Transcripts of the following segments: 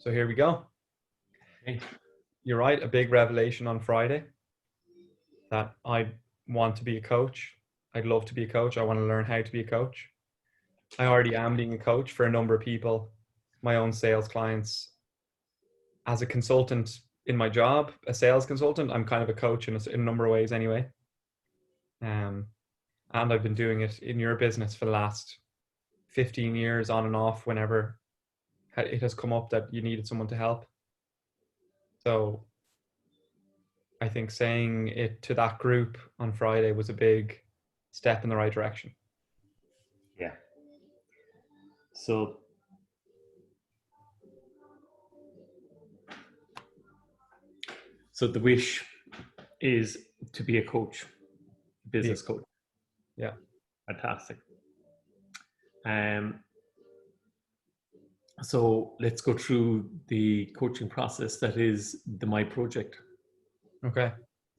So here we go. Okay. You're right. A big revelation on Friday that I want to be a coach. I'd love to be a coach. I want to learn how to be a coach. I already am being a coach for a number of people, my own sales clients. As a consultant in my job, a sales consultant, I'm kind of a coach in a number of ways anyway. And I've been doing it in your business for the last 15 years on and off whenever it has come up that you needed someone to help. So I think saying it to that group on Friday was a big step in the right direction. Yeah. So the wish is to be a coach, business coach. Yeah. Fantastic. So let's go through the coaching process that is my project. Okay.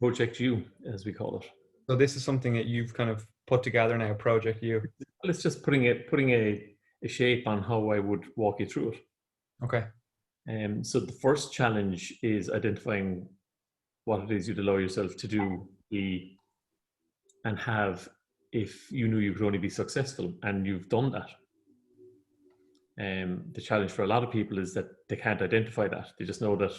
ProjectU, as we call it. So this is something that you've kind of put together now, ProjectU. Let's just putting a shape on how I would walk you through it. Okay. So the first challenge is identifying what it is you'd allow yourself to do, be, and have if you knew you could only be successful, and you've done that. The challenge for a lot of people is that they can't identify that. They just know that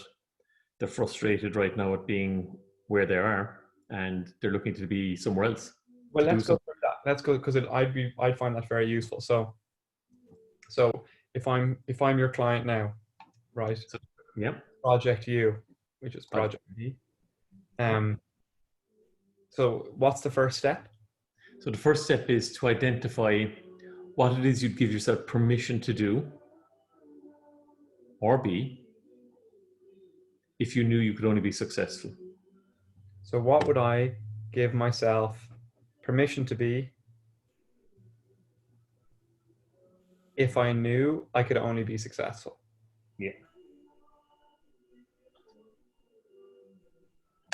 they're frustrated right now at being where they are, and they're looking to be somewhere else. Well, let's go through that. Let's go, because I'd find that very useful. So if I'm your client now, right? So, yeah. ProjectU, which is Project E. So what's the first step? So the first step is to identify what it is you'd give yourself permission to do or be if you knew you could only be successful. So what would I give myself permission to be if I knew I could only be successful? Yeah.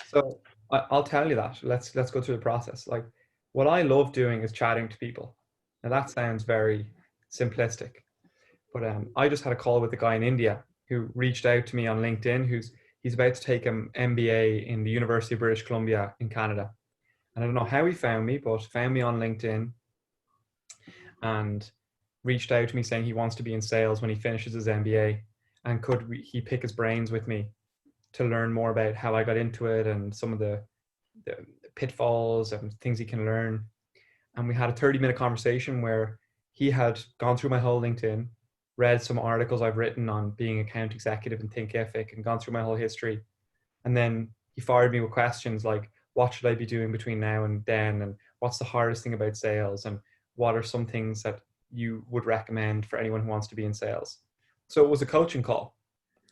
So I'll tell you that. Let's go through the process. Like, what I love doing is chatting to people. Now that sounds very simplistic, but I just had a call with a guy in India who reached out to me on LinkedIn. He's about to take an MBA in the University of British Columbia in Canada, and I don't know how he found me, but found me on LinkedIn and reached out to me saying he wants to be in sales when he finishes his MBA, and could he pick his brains with me to learn more about how I got into it and some of the pitfalls and things he can learn. And we had a 30-minute conversation where he had gone through my whole LinkedIn, read some articles I've written on being account executive and Thinkific, and gone through my whole history. And then he fired me with questions like, what should I be doing between now and then? And what's the hardest thing about sales? And what are some things that you would recommend for anyone who wants to be in sales? So it was a coaching call,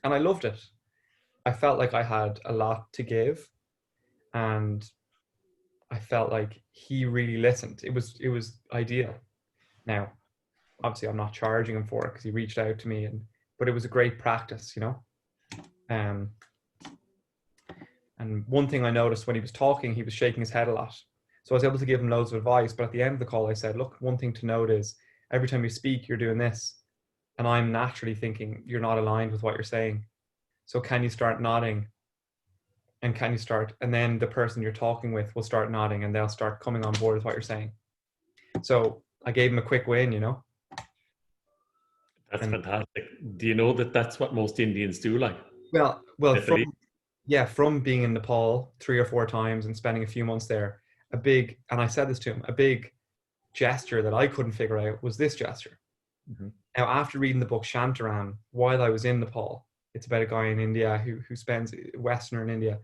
and I loved it. I felt like I had a lot to give, and I felt like he really listened. It was ideal. Now, obviously, I'm not charging him for it because he reached out to me, but it was a great practice, you know. And one thing I noticed when he was talking, he was shaking his head a lot. So I was able to give him loads of advice. But at the end of the call, I said, look, one thing to note is every time you speak, you're doing this. And I'm naturally thinking you're not aligned with what you're saying. So can you start nodding? And can you start? And then the person you're talking with will start nodding, and they'll start coming on board with what you're saying. So I gave him a quick win, you know. That's fantastic. Do you know that that's what most Indians do? Like, well, from being in Nepal 3 or 4 times and spending a few months there, and I said this to him, a big gesture that I couldn't figure out was this gesture. Mm-hmm. Now, after reading the book Shantaram, while I was in Nepal, it's about a guy in India who spends Westerner in India.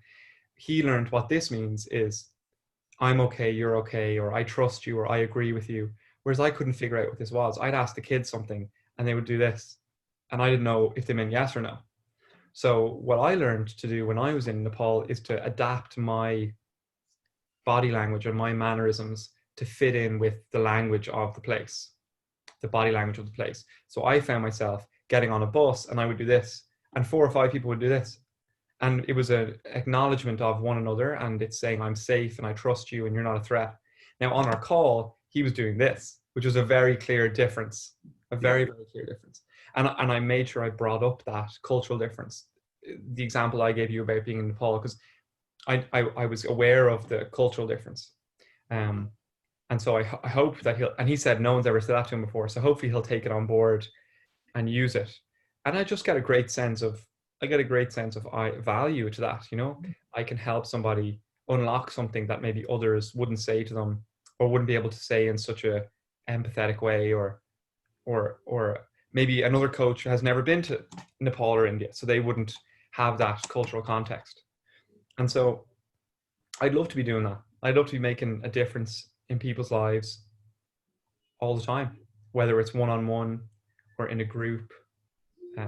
He learned what this means is, I'm okay, you're okay, or I trust you, or I agree with you. Whereas I couldn't figure out what this was. I'd ask the kids something and they would do this, and I didn't know if they meant yes or no. So what I learned to do when I was in Nepal is to adapt my body language and my mannerisms to fit in with the language of the place, the body language of the place. So I found myself getting on a bus and I would do this, and 4 or 5 people would do this. And it was an acknowledgement of one another, and it's saying, I'm safe and I trust you and you're not a threat. Now on our call, he was doing this, which was a very clear difference, a very, very clear difference. and I made sure I brought up that cultural difference. The example I gave you about being in Nepal, because I was aware of the cultural difference. And so I hope that and he said no one's ever said that to him before. So hopefully he'll take it on board and use it. And I just get a great sense of, I value to that, I can help somebody unlock something that maybe others wouldn't say to them, or wouldn't be able to say in such a empathetic way, or maybe another coach has never been to Nepal or India, so they wouldn't have that cultural context. And so I'd love to be doing that. I'd love to be making a difference in people's lives all the time, whether it's one-on-one or in a group. Uh,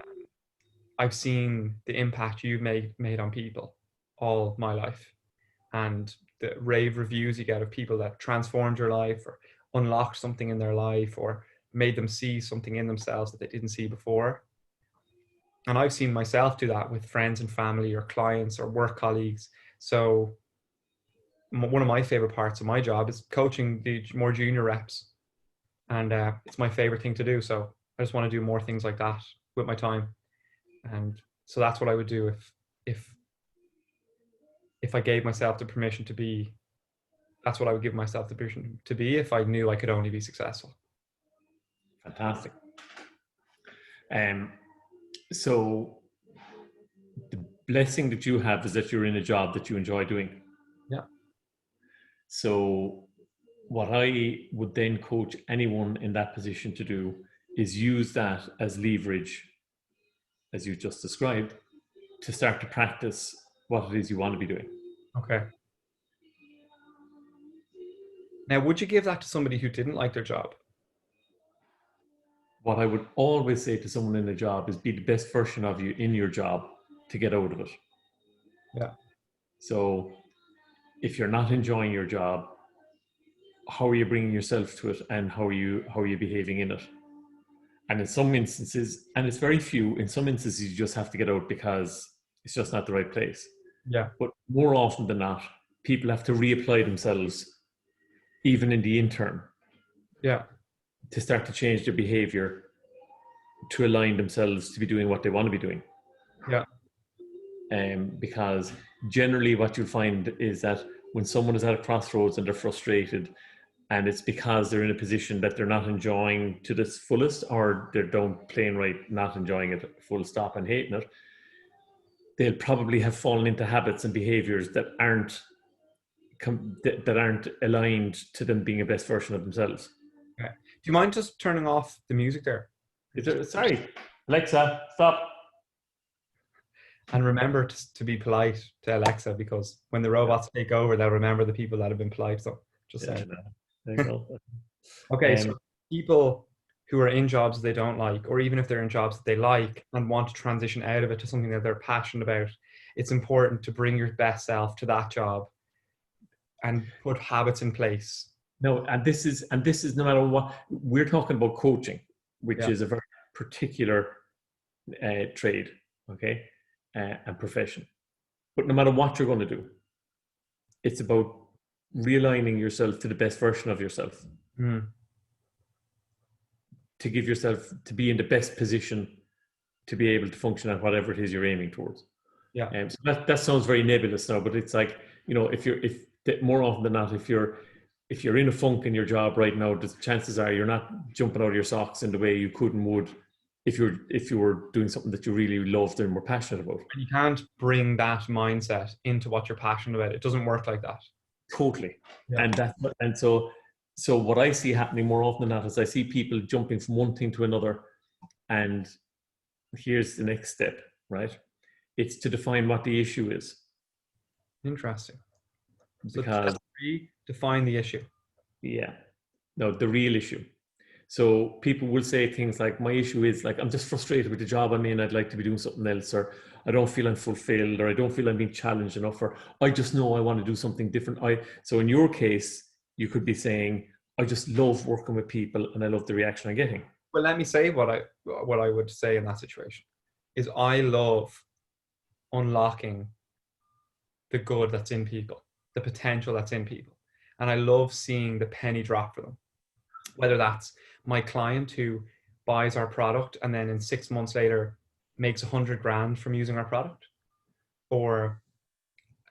I've seen the impact you've made on people all my life, and the rave reviews you get of people that transformed your life, or unlocked something in their life, or made them see something in themselves that they didn't see before. And I've seen myself do that with friends and family, or clients, or work colleagues. So one of my favorite parts of my job is coaching the more junior reps, and it's my favorite thing to do. So I just want to do more things like that with my time. And so that's what I would do if if I gave myself the permission to be. That's what I would give myself the permission to be if I knew I could only be successful. Fantastic. So the blessing that you have is that you're in a job that you enjoy doing. Yeah. So what I would then coach anyone in that position to do is use that as leverage, as you just described, to start to practice what it is you want to be doing. Okay. Now, would you give that to somebody who didn't like their job? What I would always say to someone in a job is be the best version of you in your job to get out of it. Yeah. So if you're not enjoying your job, how are you bringing yourself to it, and how are you behaving in it? And in some instances, and it's very few, in some instances you just have to get out because it's just not the right place. Yeah. But more often than not, people have to reapply themselves, even in the interim. Yeah. To start to change their behavior to align themselves to be doing what they want to be doing. Yeah. Because generally what you'll find is that when someone is at a crossroads and they're frustrated, and it's because they're in a position that they're not enjoying to the fullest, or they're plain right not enjoying it full stop and hating it, they'll probably have fallen into habits and behaviors that aren't aligned to them being a best version of themselves. Okay. Do you mind just turning off the music there? Sorry, Alexa, stop. And remember to be polite to Alexa, because when the robots take over, they'll remember the people that have been polite. So just saying. There you go. Okay, so people who are in jobs they don't like, or even if they're in jobs that they like and want to transition out of it to something that they're passionate about, it's important to bring your best self to that job and put habits in place. No, and this is no matter what we're talking about, coaching, which is a very particular trade, okay, and profession. But no matter what you're going to do, it's about realigning yourself to the best version of yourself. To give yourself, to be in the best position to be able to function at whatever it is you're aiming towards. Yeah. So that sounds very nebulous now, but it's like, if more often than not, if you're in a funk in your job right now, the chances are you're not jumping out of your socks in the way you could and would if you were doing something that you really loved and were passionate about. And you can't bring that mindset into what you're passionate about. It doesn't work like that. Totally. Yeah. And so what I see happening more often than not is I see people jumping from one thing to another, and here's the next step, right? It's to define what the issue is. Interesting. Because define the issue. Yeah. No, the real issue. So people will say things like, my issue is like, I'm just frustrated with the job I'm in. I'd like to be doing something else, or I don't feel I'm fulfilled, or I don't feel I'm being challenged enough, or I just know I want to do something different. So in your case, you could be saying, I just love working with people and I love the reaction I'm getting. Well, let me say what I would say in that situation is I love unlocking the good that's in people, the potential that's in people. And I love seeing the penny drop for them. Whether that's my client who buys our product and then in 6 months later makes 100 grand from using our product, or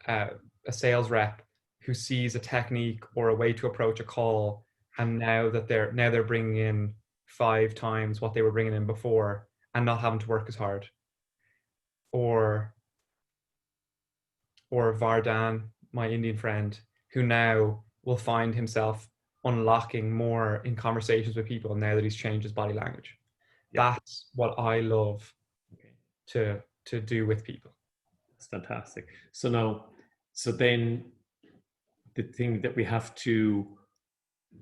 uh, a sales rep who sees a technique or a way to approach a call, and now they're bringing in 5 times what they were bringing in before and not having to work as hard. Or Vardhan, my Indian friend, who now will find himself unlocking more in conversations with people now that he's changed his body language. Yeah. That's what I love to do with people. That's fantastic. So then the thing that we have to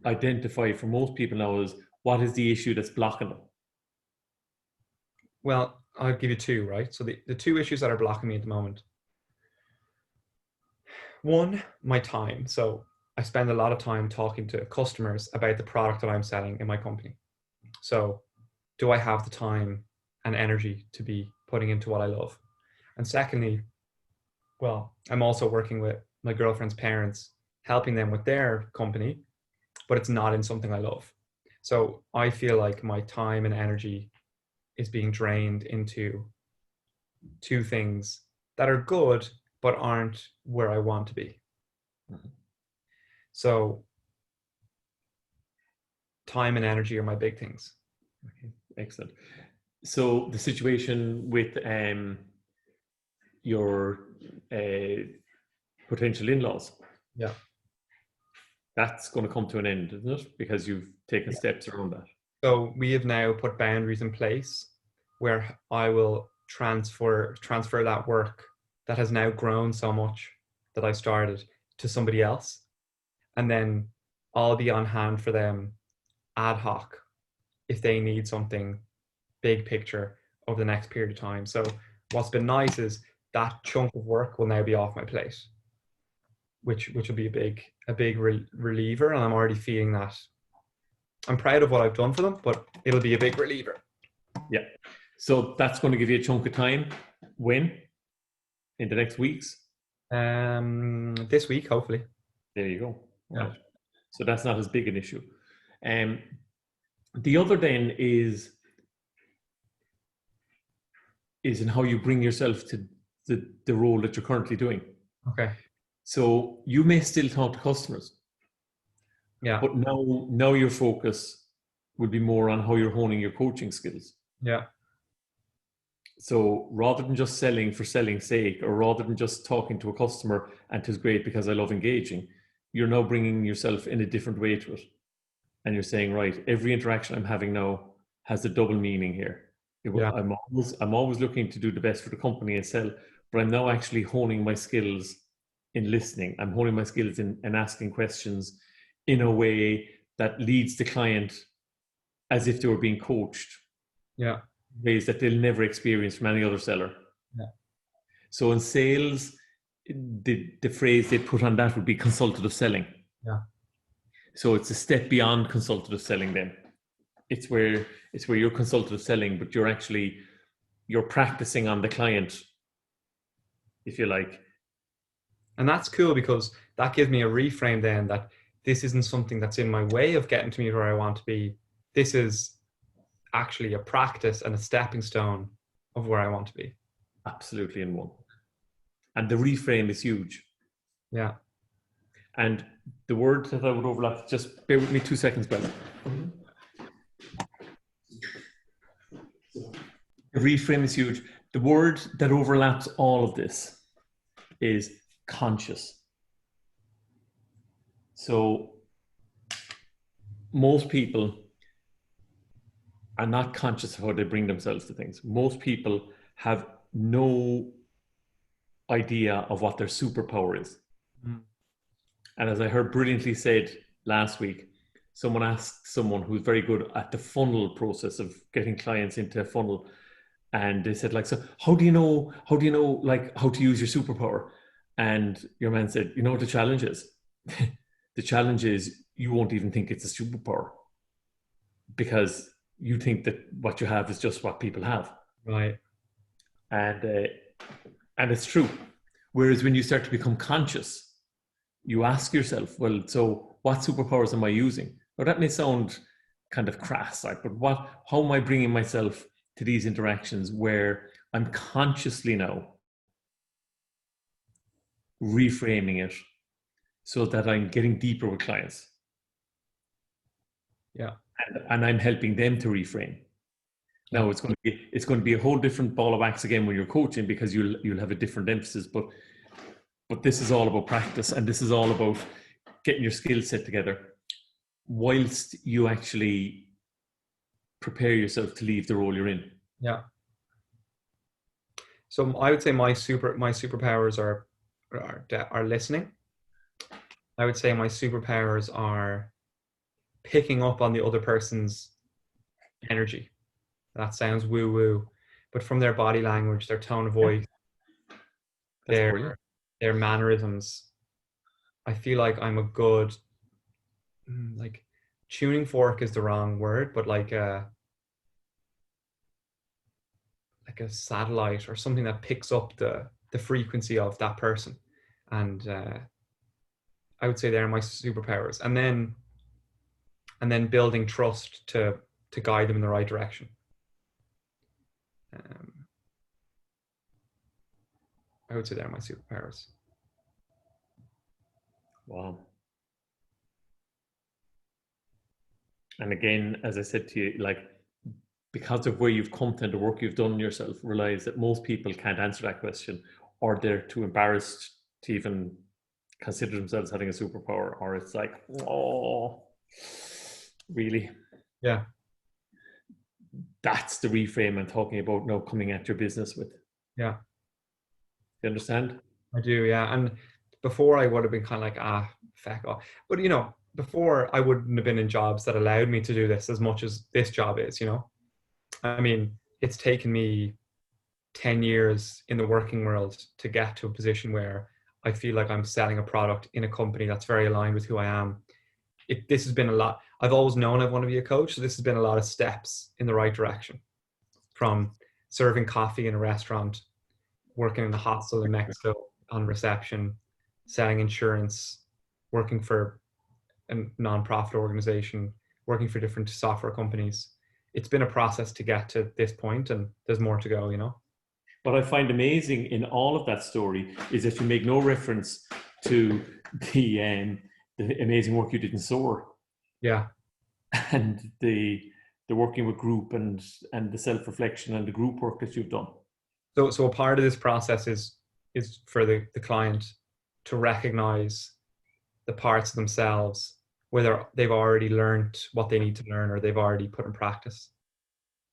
identify for most people now is, what is the issue that's blocking them? Well, I'll give you two, right? So the two issues that are blocking me at the moment. One, my time. So I spend a lot of time talking to customers about the product that I'm selling in my company. So do I have the time and energy to be putting into what I love? And secondly, well, I'm also working with my girlfriend's parents, helping them with their company, but it's not in something I love. So I feel like my time and energy is being drained into two things that are good, but aren't where I want to be. Mhm. So time and energy are my big things. Okay, excellent. So the situation with your potential in-laws, Yeah. that's going to come to an end, isn't it? Because you've taken Yeah. steps around that. So we have now put boundaries in place where I will transfer that work that has now grown so much that I started to somebody else, and then I'll be on hand for them ad hoc if they need something big picture over the next period of time. So what's been nice is that chunk of work will now be off my plate, which will be a big reliever, and I'm already feeling that. I'm proud of what I've done for them, but it'll be a big reliever. Yeah. So that's going to give you a chunk of time. When? In the next weeks? This week, hopefully. There you go. Yeah. Right. So that's not as big an issue. The other then is in how you bring yourself to the role that you're currently doing. Okay. So you may still talk to customers, Yeah. but now your focus would be more on how you're honing your coaching skills. Yeah. So rather than just selling for selling's sake, or rather than just talking to a customer and it's great because I love engaging, you're now bringing yourself in a different way to it. And you're saying, right, every interaction I'm having now has a double meaning here. Yeah. I'm always looking to do the best for the company and sell, but I'm now actually honing my skills in listening. I'm honing my skills in asking questions in a way that leads the client as if they were being coached. Yeah. Ways that they'll never experience from any other seller. Yeah. So in sales, the phrase they put on that would be consultative selling. Yeah. So it's a step beyond consultative selling then. It's where you're consultative selling, but you're practicing on the client, if you like. And that's cool because that gives me a reframe then that this isn't something that's in my way of getting to me where I want to be. This is actually a practice and a stepping stone of where I want to be. Absolutely in one. And the reframe is huge. Yeah. And the word that I would overlap, just bear with me 2 seconds, Ben. The reframe is huge. The word that overlaps all of this is conscious. So most people are not conscious of how they bring themselves to things. Most people have no idea of what their superpower is. Mm. And as I heard brilliantly said last week, someone asked someone who's very good at the funnel process of getting clients into a funnel. And they said, like, so how do you know like how to use your superpower? And your man said, you know what the challenge is? The challenge is you won't even think it's a superpower because you think that what you have is just what people have. Right. And it's true. Whereas when you start to become conscious, you ask yourself, well, so what superpowers am I using? Well, that may sound kind of crass, like, but how am I bringing myself to these interactions where I'm consciously now reframing it so that I'm getting deeper with clients, Yeah. and I'm helping them to reframe. Yeah. Now it's going to be a whole different ball of wax again when you're coaching, because you'll have a different emphasis, but this is all about practice, and this is all about getting your skill set together whilst you actually prepare yourself to leave the role you're in. Yeah. So I would say my superpowers are listening. I would say my superpowers are picking up on the other person's energy. That sounds woo woo, but from their body language, their tone of Yeah, voice, that's their brilliant. mannerisms, I feel like I'm a good, like, tuning fork is the wrong word, but like a satellite or something that picks up the frequency of that person, and I would say they're my superpowers, and then building trust to guide them in the right direction. Um, I would say they're my superpowers. Wow. And again, as I said to you, like, because of where you've come to and the work you've done yourself, realize that most people can't answer that question, or they're too embarrassed to even consider themselves having a superpower, or it's like, oh, really? Yeah. That's the reframe I'm talking about now, coming at your business with. Yeah. You understand? I do, yeah. And before I would have been kind of like, feck off. But before I wouldn't have been in jobs that allowed me to do this as much as this job is. I mean, it's taken me 10 years in the working world to get to a position where I feel like I'm selling a product in a company that's very aligned with who I am. This has been a lot. I've always known I want to be a coach, so this has been a lot of steps in the right direction. From serving coffee in a restaurant, working in a hostel in Mexico on reception, selling insurance, working for a non-profit organization, working for different software companies. It's been a process to get to this point, and there's more to go. What I find amazing in all of that story is that you make no reference to the amazing work you did in SOAR, Yeah. and the working with group, and the self-reflection and the group work that you've done. So a part of this process is for the client to recognize the parts of themselves whether they've already learned what they need to learn or they've already put in practice.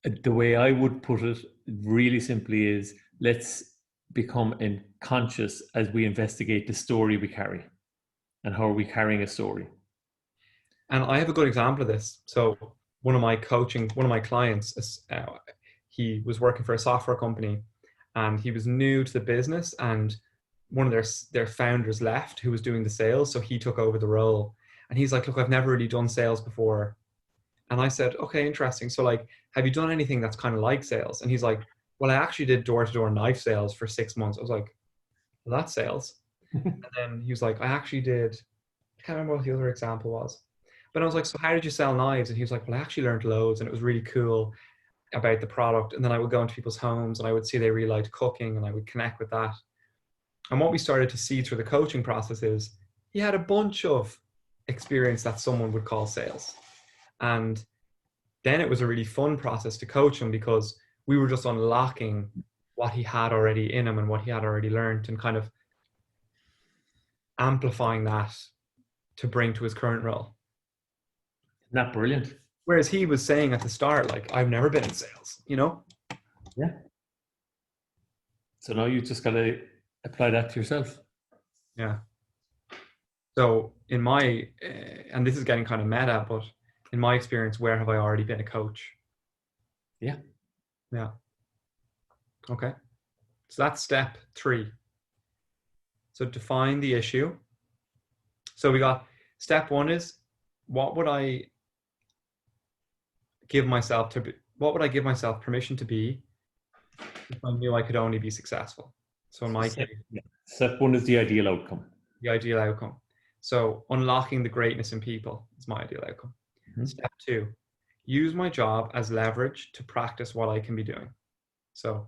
The way I would put it really simply is, let's become conscious as we investigate the story we carry, and how are we carrying a story. And I have a good example of this. So one of my clients, he was working for a software company, and he was new to the business, and one of their founders left, who was doing the sales, so he took over the role. And he's like, look, I've never really done sales before. And I said, okay, interesting. So like, have you done anything that's kind of like sales? And he's like, well, I actually did door-to-door knife sales for 6 months. I was like, well, that's sales. And then he was like, I actually did, I can't remember what the other example was. But I was like, so how did you sell knives? And he was like, well, I actually learned loads, and it was really cool about the product. And then I would go into people's homes and I would see they really liked cooking, and I would connect with that. And what we started to see through the coaching process is he had a bunch of experience that someone would call sales. And then it was a really fun process to coach him, because we were just unlocking what he had already in him and what he had already learned, and kind of amplifying that to bring to his current role. Isn't that brilliant? Whereas he was saying at the start, like, I've never been in sales. Yeah. So now you just got to apply that to yourself. Yeah. So in my, and this is getting kind of meta, but in my experience, where have I already been a coach? Yeah. Yeah. Okay. So that's step 3. So define the issue. So we got step 1 is, what would I give myself permission to be if I knew I could only be successful? So in my case, Step 1 is the ideal outcome. the ideal outcome. So unlocking the greatness in people is my ideal outcome. Mm-hmm. Step 2, use my job as leverage to practice what I can be doing. So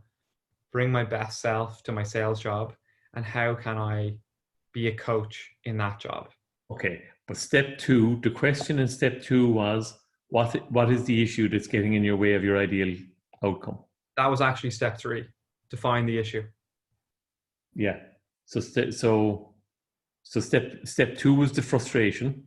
bring my best self to my sales job, and how can I be a coach in that job? Okay, but step two, the question in step two was, what is the issue that's getting in your way of your ideal outcome? That was actually step 3, define the issue. Yeah. So step two was the frustration.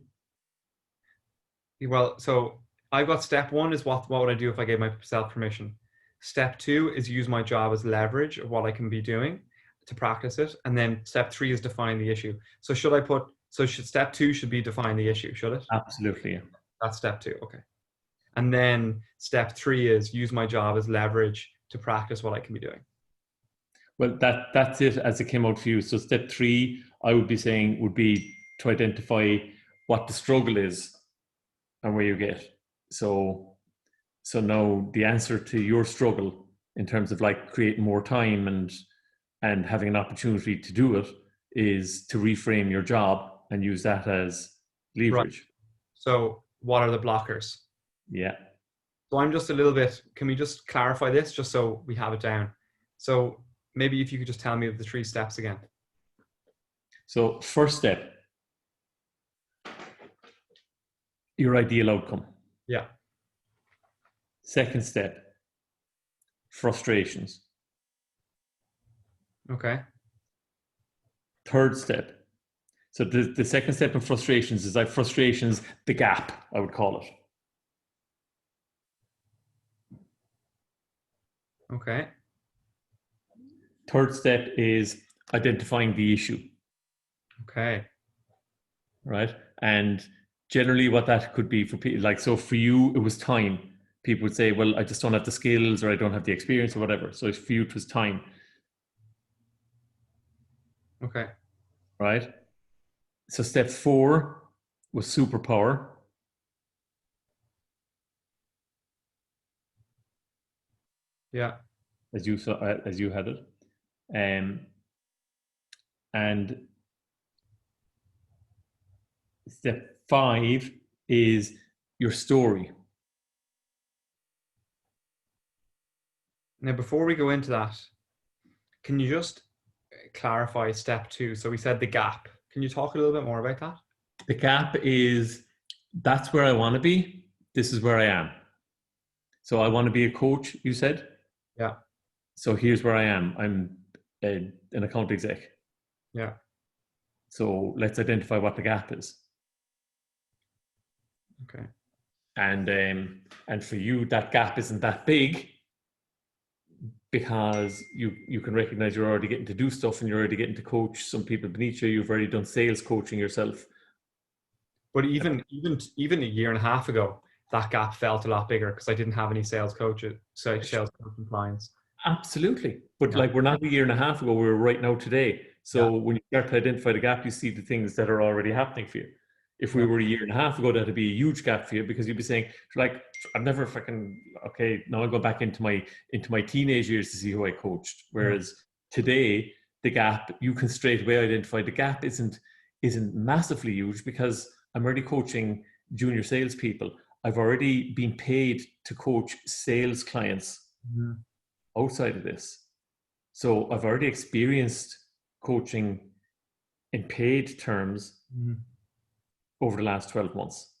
Well, so I've got step 1 is what would I do if I gave myself permission. Step 2 is use my job as leverage of what I can be doing to practice it. And then step 3 is define the issue. So step 2 should be define the issue, should it? Absolutely. Yeah. That's step 2. Okay. And then step 3 is use my job as leverage to practice what I can be doing. Well, that's it as it came out for you. So step three, I would be saying, would be to identify what the struggle is and where you get. So now the answer to your struggle in terms of like creating more time and having an opportunity to do it is to reframe your job and use that as leverage. Right. So what are the blockers? Yeah. So I'm just a little bit, can we just clarify this just so we have it down? So maybe if you could just tell me the 3 steps again. So first step, your ideal outcome. Yeah. Second step, frustrations. Okay. Third step. So the second step in frustrations is like frustrations, the gap, I would call it. Okay. Third step is identifying the issue. Okay. Right. And generally what that could be for people, like, so for you, it was time. People would say, well, I just don't have the skills or I don't have the experience or whatever. So for you, it was time. Okay. Right. So step 4 was superpower. Yeah. As you saw, as you had it. And step 5 is your story. Now, before we go into that, can you just clarify step 2? So we said the gap. Can you talk a little bit more about that? The gap is, that's where I want to be. This is where I am. So I want to be a coach, you said? Yeah. So here's where I am. I'm an account exec. Yeah. So let's identify what the gap is. Okay. And for you, that gap isn't that big because you can recognize you're already getting to do stuff and you're already getting to coach some people beneath you. You've already done sales coaching yourself. But even a year and a half ago, that gap felt a lot bigger because I didn't have any sales coaching clients. Absolutely. But like, we're not a year and a half ago, we're right now today. So when you start to identify the gap, you see the things that are already happening for you. If we were a year and a half ago, that'd be a huge gap for you because you'd be saying, like, I've never okay, now I go back into my teenage years to see who I coached. Whereas today, the gap, you can straight away identify the gap isn't massively huge because I'm already coaching junior salespeople. I've already been paid to coach sales clients outside of this. So I've already experienced coaching in paid terms over the last 12 months.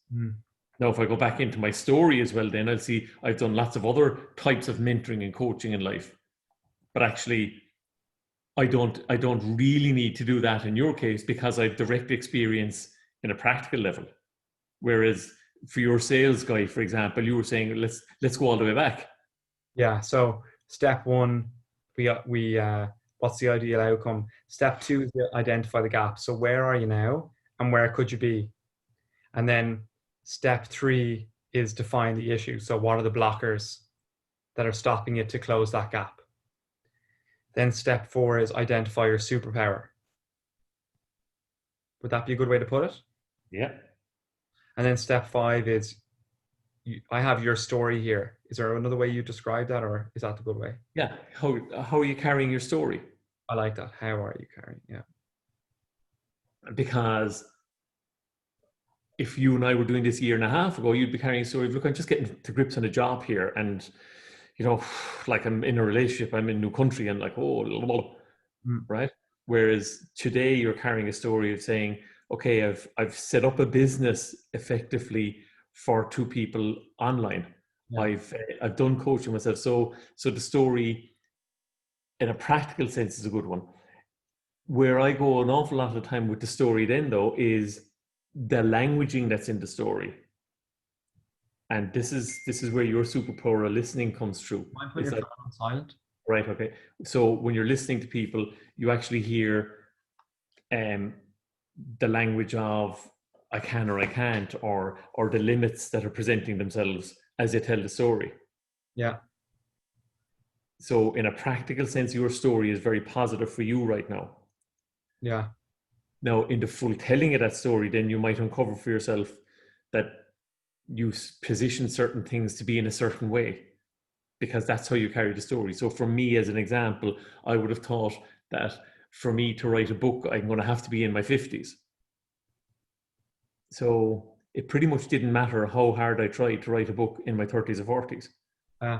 Now, if I go back into my story as well, then I'll see I've done lots of other types of mentoring and coaching in life. But actually, I don't really need to do that in your case because I've direct experience in a practical level. Whereas for your sales guy, for example, you were saying, let's go all the way back. Yeah. So step 1, we what's the ideal outcome? Step 2 is to identify the gap. So where are you now and where could you be? And then step 3 is define the issue. So what are the blockers that are stopping you to close that gap? Then step 4 is identify your superpower. Would that be a good way to put it? Yeah. And then step 5 is, I have your story here. Is there another way you describe that, or is that the good way? Yeah. How are you carrying your story? I like that. How are you carrying? Yeah. Because if you and I were doing this a year and a half ago, you'd be carrying a story of, look, I'm just getting to grips on a job here, and like I'm in a relationship, I'm in a new country, and like, oh, blah, blah, blah, Mm. right? Whereas today you're carrying a story of saying, okay, I've set up a business effectively for two people online. Yeah. I've done coaching myself. So the story, in a practical sense, is a good one. Where I go an awful lot of time with the story then, though, is the languaging that's in the story. And this is where your superpower of listening comes through. Mind putting It's your like, phone on silent? right, okay. So when you're listening to people, you actually hear um, the language of I can or I can't, or the limits that are presenting themselves as they tell the story. Yeah. So in a practical sense, your story is very positive for you right now. Yeah. Now, in the full telling of that story, then you might uncover for yourself that you position certain things to be in a certain way, because that's how you carry the story. So for me, as an example, I would have thought that for me to write a book, I'm going to have to be in my 50s. So it pretty much didn't matter how hard I tried to write a book in my 30s or 40s. Uh,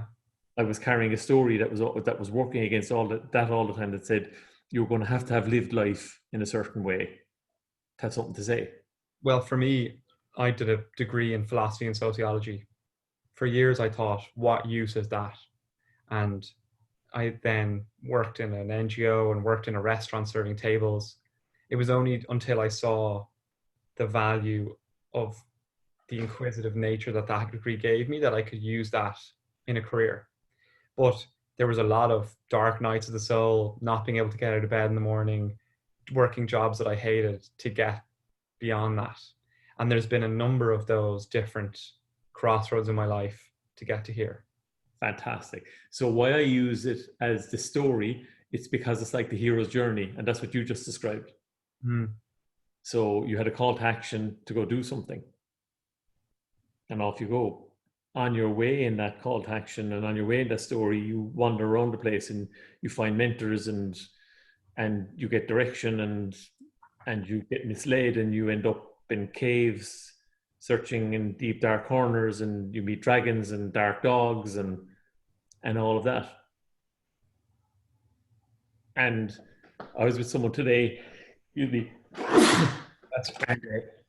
I was carrying a story that was working against all that all the time, that said you're going to have lived life in a certain way to have something to say. well, for me, I did a degree in philosophy and sociology. For years, I thought, what use is that? And I then worked in an NGO and worked in a restaurant serving tables. It was only until I saw the value of the inquisitive nature that that degree gave me that I could use that in a career. But there was a lot of dark nights of the soul, not being able to get out of bed in the morning, working jobs that I hated to get beyond that. And there's been a number of those different crossroads in my life to get to here. Fantastic. So why I use it as the story, it's because it's like the hero's journey, and that's what you just described. Mm. So you had a call to action to go do something, and off you go. On your way in that call to action, and on your way in that story, you wander around the place and you find mentors, and you get direction, and you get misled, and you end up in caves searching in deep dark corners, and you meet dragons and dark dogs and all of that. And I was with someone today, That's and,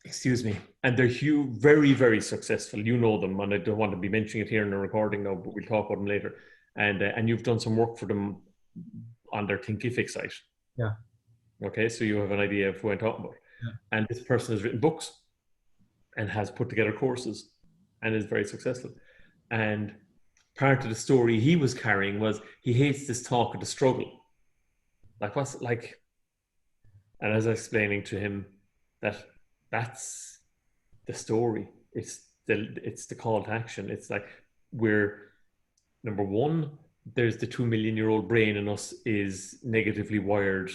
excuse me, and they're huge, very, very successful. You know them, and I don't want to be mentioning it here in the recording now, but we'll talk about them later. And you've done some work for them on their Thinkific site. yeah. Okay, so you have an idea of who I'm talking about. Yeah. And this person has written books and has put together courses and is very successful. And part of the story he was carrying was he hates this talk of the struggle. Like, what's like, and as I was explaining to him that that's the story. It's the call to action. It's like, we're, number one, there's the 2 million-year-old brain in us is negatively wired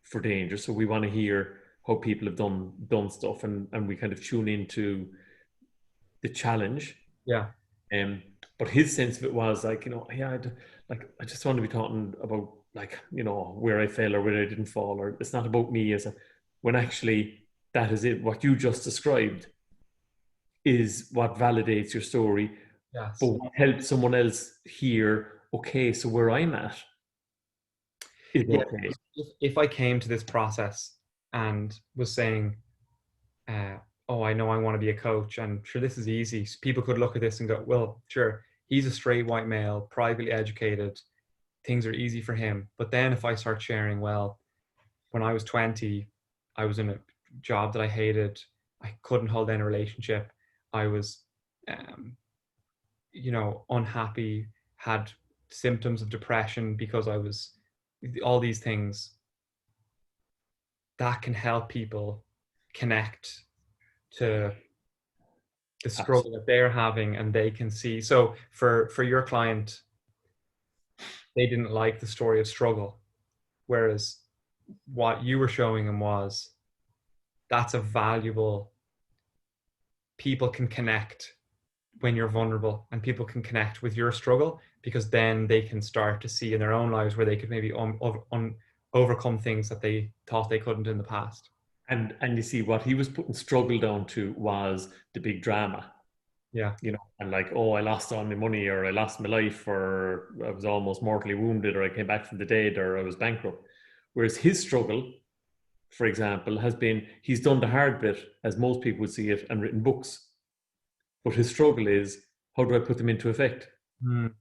for danger. So we want to hear how people have done stuff, and we kind of tune into the challenge. Yeah. But his sense of it was like, yeah, I just want to be talking about, like, where I fell or where I didn't fall, or it's not about me when actually that is it. What you just described is what validates your story, Yes. but what helps someone else hear, okay, so where I'm at is Yeah. okay. If I came to this process and was saying, oh, I know I want to be a coach, and sure, this is easy. So people could look at this and go, well, sure, he's a straight white male, privately educated. Things are easy for him. But then if I start sharing, well, when I was 20, I was in a job that I hated. I couldn't hold in a relationship. I was, um, unhappy, had symptoms of depression because I was all these things that can help people connect to the struggle that they're having, and they can see. So for your client, they didn't like the story of struggle, whereas what you were showing them was that's a valuable, people can connect when you're vulnerable, and people can connect with your struggle, because then they can start to see in their own lives where they could maybe overcome things that they thought they couldn't in the past. And you see what he was putting struggle down to was the big drama, Yeah. you know, and like, oh, I lost all my money, or I lost my life, or I was almost mortally wounded, or I came back from the dead, or I was bankrupt. Whereas his struggle, for example, has been he's done the hard bit, as most people would see it, and written books. But his struggle is, how do I put them into effect? Mm.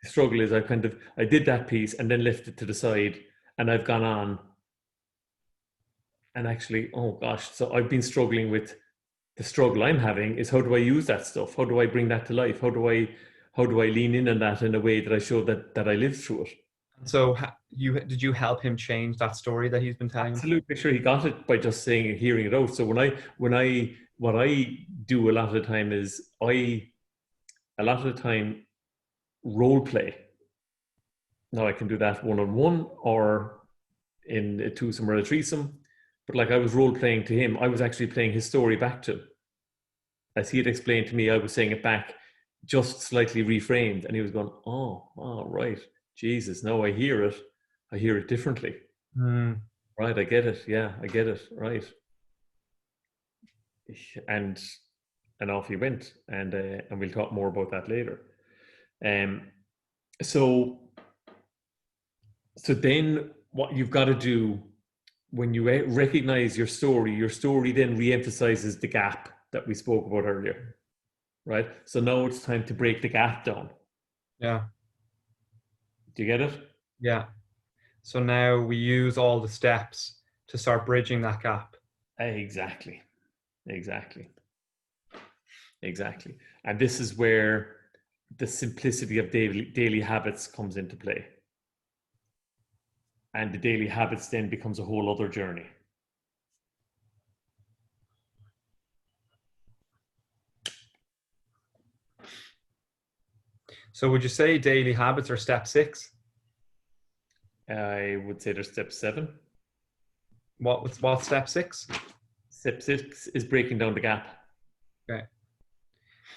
The struggle is I did that piece and then left it to the side, and I've gone on and actually, oh gosh, so I've been struggling with the struggle I'm having is, how do I use that stuff? How do I bring that to life? How do I lean in on that in a way that I show that I lived through it? So did you help him change that story that he's been telling himself? Absolutely sure he got it by just saying and hearing it out. So when I what I do a lot of the time is I a lot of the time role play. Now I can do that one on one or in a twosome or a threesome. But like I was role playing to him, I was actually playing his story back to him. As he had explained to me, I was saying it back, just slightly reframed, and he was going, "Oh, right, Jesus, no, I hear it. I hear it differently. Mm. Right, I get it. Yeah, I get it. Right." And off he went, and we'll talk more about that later. Um, so then what you've got to do when you recognize your story then re-emphasizes the gap that we spoke about earlier, right? So now it's time to break the gap down. Yeah. Do you get it? Yeah. So now we use all the steps to start bridging that gap. Exactly. And this is where the simplicity of daily habits comes into play. And the daily habits then becomes a whole other journey. So would you say daily habits are step 6? I would say there's step 7. What's step 6? Step 6 is breaking down the gap. Okay.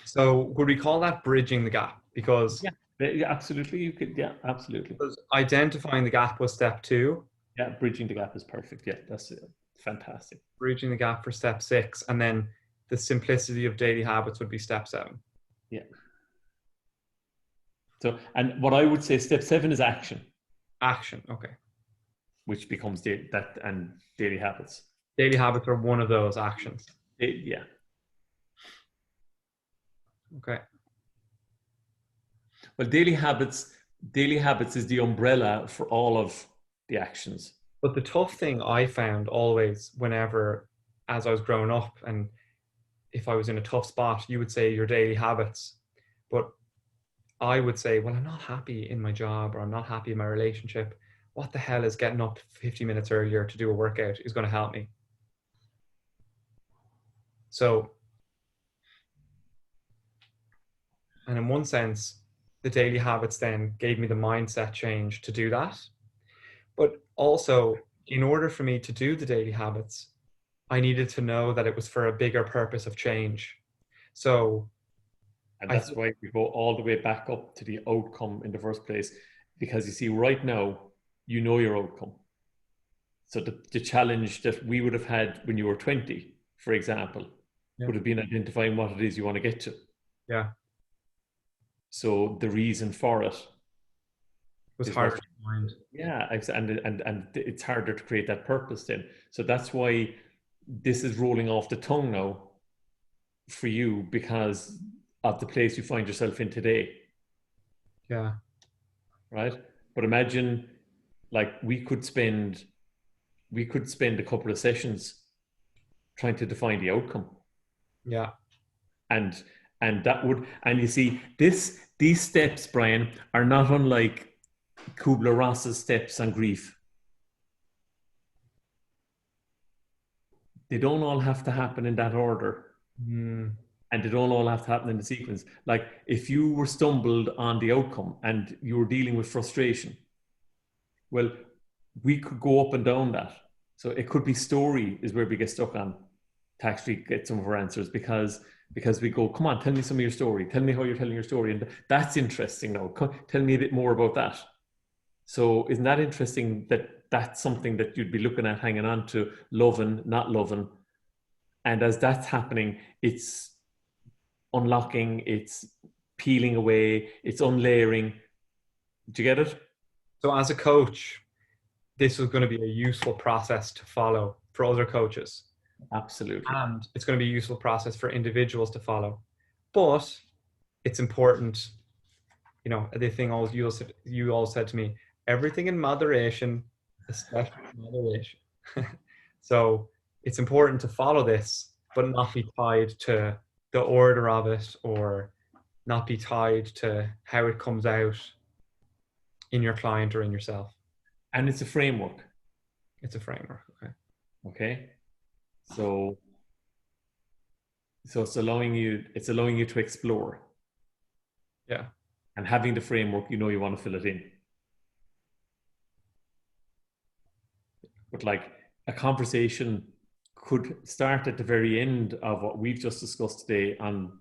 So would we call that bridging the gap? Because Yeah, absolutely. You could, yeah, absolutely. identifying the gap was step 2. Yeah, bridging the gap is perfect. Yeah, that's fantastic. Bridging the gap for step 6, and then the simplicity of daily habits would be step 7. Yeah. So, and what I would say, step 7 is action. Action. Okay. Which becomes daily habits. Daily habits are one of those actions. Yeah. Okay. Well, daily habits is the umbrella for all of the actions. But the tough thing I found always, whenever, as I was growing up, and if I was in a tough spot, you would say your daily habits. But I would say, well, I'm not happy in my job, or I'm not happy in my relationship. What the hell is getting up 50 minutes earlier to do a workout is going to help me? So, and in one sense, the daily habits then gave me the mindset change to do that. But also, in order for me to do the daily habits, I needed to know that it was for a bigger purpose of change. So, and that's why we go all the way back up to the outcome in the first place, because you see, right now, you know your outcome. So the challenge that we would have had when you were 20, for example, would have been identifying what it is you want to get to. Yeah. So the reason for it was harder to find. Yeah, and it's harder to create that purpose then. So that's why this is rolling off the tongue now for you, because of the place you find yourself in today. Yeah. Right? But imagine, like, we could spend a couple of sessions trying to define the outcome. Yeah. And that would, and you see, these steps, Brian, are not unlike Kubler-Ross's steps on grief. They don't all have to happen in that order. Mm. And they don't all have to happen in the sequence. Like, if you were stumbled on the outcome and you were dealing with frustration, well, we could go up and down that. So it could be story is where we get stuck on to actually get some of our answers, because we go, come on, tell me some of your story. Tell me how you're telling your story. And that's interesting now. Tell me a bit more about that. So isn't that interesting that that's something that you'd be looking at hanging on to, loving, not loving. And as that's happening, it's unlocking, it's peeling away, it's unlayering. Do you get it? So as a coach, this is going to be a useful process to follow for other coaches. Absolutely. And it's going to be a useful process for individuals to follow. But it's important, the thing you all said to me, everything in moderation, especially moderation. So it's important to follow this, but not be tied to the order of it, or not be tied to how it comes out in your client or in yourself. And it's a framework. It's a framework. Okay. Okay. So it's allowing you to explore. Yeah. And having the framework, you want to fill it in. But like a conversation could start at the very end of what we've just discussed today on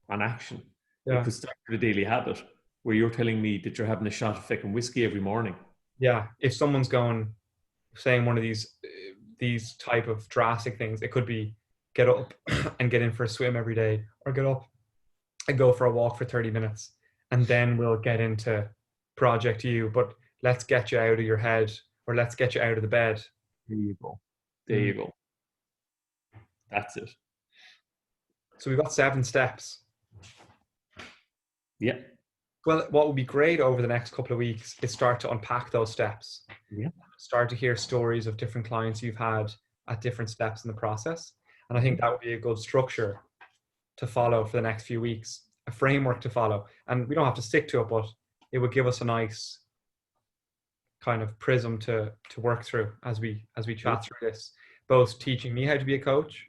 action. It Yeah. could start with a daily habit where you're telling me that you're having a shot of fucking whiskey every morning. Yeah. If someone's saying one of these type of drastic things, it could be get up and get in for a swim every day, or get up and go for a walk for 30 minutes, and then we'll get into ProjectU. But let's get you out of your head, or let's get you out of the bed. There you go. There you go. That's it. So we've got 7 steps. Yeah. Well, what would be great over the next couple of weeks is start to unpack those steps. Yeah. Start to hear stories of different clients you've had at different steps in the process. And I think that would be a good structure to follow for the next few weeks, a framework to follow. And we don't have to stick to it, but it would give us a nice kind of prism to work through as we chat through this, both teaching me how to be a coach,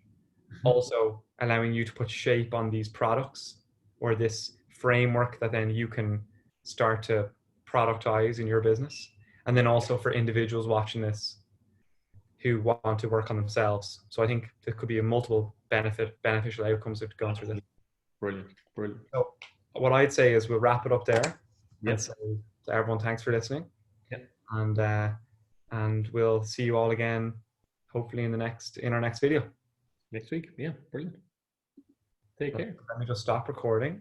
also allowing you to put shape on these products, or this framework that then you can start to productize in your business. And then also for individuals watching this who want to work on themselves. So I think there could be a multiple beneficial outcomes of going through this. Brilliant. So what I'd say is we'll wrap it up there. Yep. And say to everyone, thanks for listening. Yep. And we'll see you all again, hopefully in our next video next week. Yeah, brilliant. Take care. Let me just stop recording.